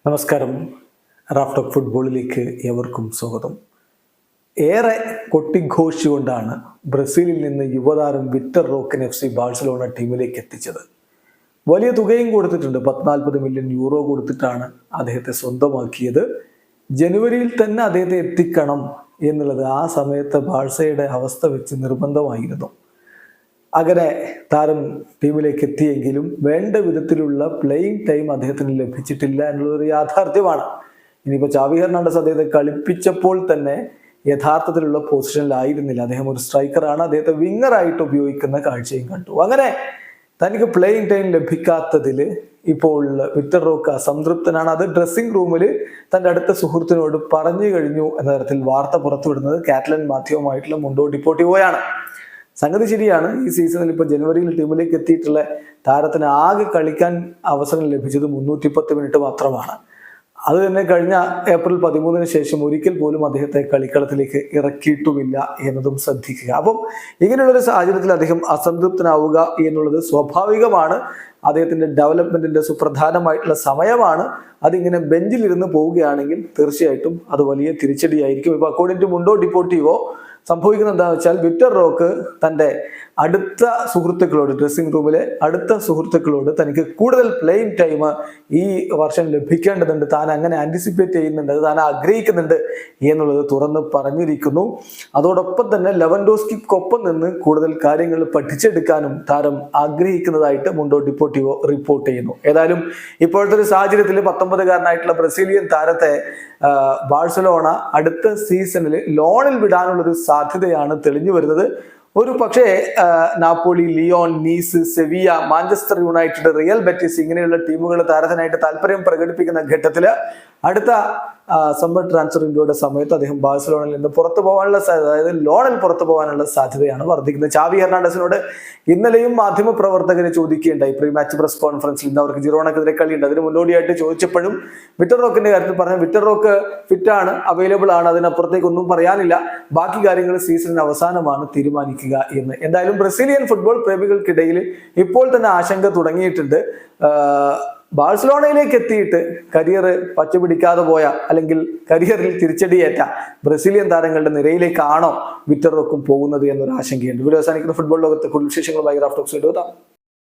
നമസ്കാരം. Raf talk ഫുട്ബോളിലേക്ക് ഏവർക്കും സ്വാഗതം. ഏറെ കൊട്ടിഘോഷിച്ചുകൊണ്ടാണ് ബ്രസീലിൽ നിന്ന് യുവതാരം വിക്ടർ റോക്കിനെ FC ബാഴ്സലോണ ടീമിലേക്ക് എത്തിച്ചത്. വലിയ തുകയും കൊടുത്തിട്ടുണ്ട്. 40 മില്യൺ യൂറോ കൊടുത്തിട്ടാണ് അദ്ദേഹത്തെ സ്വന്തമാക്കിയത്. ജനുവരിയിൽ തന്നെ അദ്ദേഹത്തെ എത്തിക്കണം എന്നുള്ളത് ആ സമയത്ത് ബാഴ്സയുടെ അവസ്ഥ വെച്ച് നിർബന്ധമായിരുന്നു. അങ്ങനെ താരം ടീമിലേക്ക് എത്തിയെങ്കിലും വേണ്ട വിധത്തിലുള്ള പ്ലേയിങ് ടൈം അദ്ദേഹത്തിന് ലഭിച്ചിട്ടില്ല എന്നുള്ളതൊരു യാഥാർത്ഥ്യമാണ്. ഇനിയിപ്പോൾ ചാവി ഹെർണാണ്ടസ് അദ്ദേഹത്തെ കളിപ്പിച്ചപ്പോൾ തന്നെ യഥാർത്ഥത്തിലുള്ള പൊസിഷനിലായിരുന്നില്ല. അദ്ദേഹം ഒരു സ്ട്രൈക്കറാണ്. അദ്ദേഹത്തെ വിങ്ങറായിട്ട് ഉപയോഗിക്കുന്ന കാഴ്ചയും കണ്ടു. അങ്ങനെ തനിക്ക് പ്ലേയിങ് ടൈം ലഭിക്കാത്തതിൽ ഇപ്പോൾ വിക്ടർ റോക്ക് അസംതൃപ്തനാണ്. അത് ഡ്രസ്സിംഗ് റൂമിൽ തൻ്റെ അടുത്ത സുഹൃത്തിനോട് പറഞ്ഞു കഴിഞ്ഞു എന്ന തരത്തിൽ വാർത്ത പുറത്തുവിടുന്നത് കാറ്റലൻ മാത്യുവുമായിട്ടുള്ള മുണ്ടോ ഡിപ്പോർട്ടിവോയാണ്. സംഗതി ശരിയാണ്. ഈ സീസണിൽ ഇപ്പോൾ ജനുവരിയിൽ ടീമിലേക്ക് എത്തിയിട്ടുള്ള താരത്തിന് ആകെ കളിക്കാൻ അവസരം ലഭിച്ചത് 310 മിനിറ്റ് മാത്രമാണ്. അത് തന്നെ കഴിഞ്ഞ ഏപ്രിൽ 13 ശേഷം ഒരിക്കൽ പോലും അദ്ദേഹത്തെ കളിക്കളത്തിലേക്ക് ഇറക്കിയിട്ടുമില്ല എന്നതും ശ്രദ്ധിക്കുക. അപ്പം ഇങ്ങനെയുള്ളൊരു സാഹചര്യത്തിൽ അദ്ദേഹം അസംതൃപ്തനാവുക എന്നുള്ളത് സ്വാഭാവികമാണ്. അദ്ദേഹത്തിന്റെ ഡെവലപ്മെന്റിന്റെ സുപ്രധാനമായിട്ടുള്ള സമയമാണ്. അതിങ്ങനെ ബെഞ്ചിലിരുന്ന് പോവുകയാണെങ്കിൽ തീർച്ചയായിട്ടും അത് വലിയ തിരിച്ചടിയായിരിക്കും. ഇപ്പൊ അക്കോർഡിംഗ് ടു മുണ്ടോ ഡിപ്പോർട്ടിവോ സംഭവിക്കുന്നത് എന്താണെന്ന് വെച്ചാൽ വിക്ടർ റോക്ക് തൻ്റെ അടുത്ത സുഹൃത്തുക്കളോട്, ഡ്രസ്സിംഗ് റൂമിലെ അടുത്ത സുഹൃത്തുക്കളോട് തനിക്ക് കൂടുതൽ പ്ലേയിങ് ടൈം ഈ വർഷം ലഭിക്കേണ്ടതുണ്ട്, താൻ അങ്ങനെ ആന്റിസിപ്പേറ്റ് ചെയ്യുന്നുണ്ട്, താൻ ആഗ്രഹിക്കുന്നുണ്ട് എന്നുള്ളത് തുറന്ന് പറഞ്ഞിരിക്കുന്നു. അതോടൊപ്പം തന്നെ ലെവൻഡോസ്കിക്കൊപ്പം നിന്ന് കൂടുതൽ കാര്യങ്ങൾ പഠിച്ചെടുക്കാനും താരം ആഗ്രഹിക്കുന്നതായിട്ട് മുണ്ടോ ഡിപ്പോർട്ടിവോ റിപ്പോർട്ട് ചെയ്യുന്നു. ഏതായാലും ഇപ്പോഴത്തെ ഒരു സാഹചര്യത്തിൽ 19-കാരനായിട്ടുള്ള ബ്രസീലിയൻ താരത്തെ ബാഴ്സലോണ അടുത്ത സീസണിൽ ലോണിൽ വിടാനുള്ളൊരു സാധ്യതയാണ് തെളിഞ്ഞു വരുന്നത്. ഒരു പക്ഷേ Napoli, Lyon, Nice, Sevilla, Manchester United, Real Betis ഇങ്ങനെയുള്ള ടീമുകൾ താരത്തിനായിട്ട് താല്പര്യം പ്രകടിപ്പിക്കുന്ന ഘട്ടത്തിൽ അടുത്ത സമ്മർ ട്രാൻസ്ഫർ വിൻഡോയുടെ സമയത്ത് അദ്ദേഹം ബാഴ്സലോണയിൽ നിന്ന് പുറത്തു പോകാനുള്ള സാധ്യത, അതായത് ലോണിൽ പുറത്തു പോകാനുള്ള സാധ്യതയാണ് വർദ്ധിക്കുന്നത്. ചാവി ഹെർണാണ്ടസിനോട് ഇന്നലെയും മാധ്യമ പ്രവർത്തകരെ ചോദിക്കുകയുണ്ടായി. പ്രീ മാച്ച് പ്രസ് കോൺഫറൻസിൽ ഇന്ന് അവർക്ക് ജിറോണക്കെതിരെ കളിയുണ്ട്. അതിന് മുന്നോടിയായിട്ട് ചോദിച്ചപ്പോഴും വിക്ടർ റോക്കിന്റെ കാര്യത്തിൽ പറഞ്ഞ വിക്ടർ റോക്ക് ഫിറ്റാണ്, അവൈലബിൾ ആണ്, അതിനപ്പുറത്തേക്ക് ഒന്നും പറയാനില്ല, ബാക്കി കാര്യങ്ങൾ സീസണിന് അവസാനമാണ് തീരുമാനിക്കുക എന്ന്. എന്തായാലും ബ്രസീലിയൻ ഫുട്ബോൾ പ്രേമികൾക്കിടയിൽ ഇപ്പോൾ തന്നെ ആശങ്ക തുടങ്ങിയിട്ടുണ്ട്. ബാഴ്സലോണയിലേക്ക് എത്തിയിട്ട് കരിയർ പച്ചപിടിക്കാതെ പോയ, അല്ലെങ്കിൽ കരിയറിൽ തിരിച്ചടിയേറ്റ ബ്രസീലിയൻ താരങ്ങളുടെ നിരയിലേക്കാണോ വിക്ടർ റോക്കും പോകുന്നത് എന്നൊരു ആശങ്കയുണ്ട്. വീഡിയോ അവസാനിക്കുന്ന ഫുട്ബോൾ ലോകത്തെ കൂടുതൽ വിശേഷങ്ങളുമായി റാഫ് ടോക്സ് എത്താം.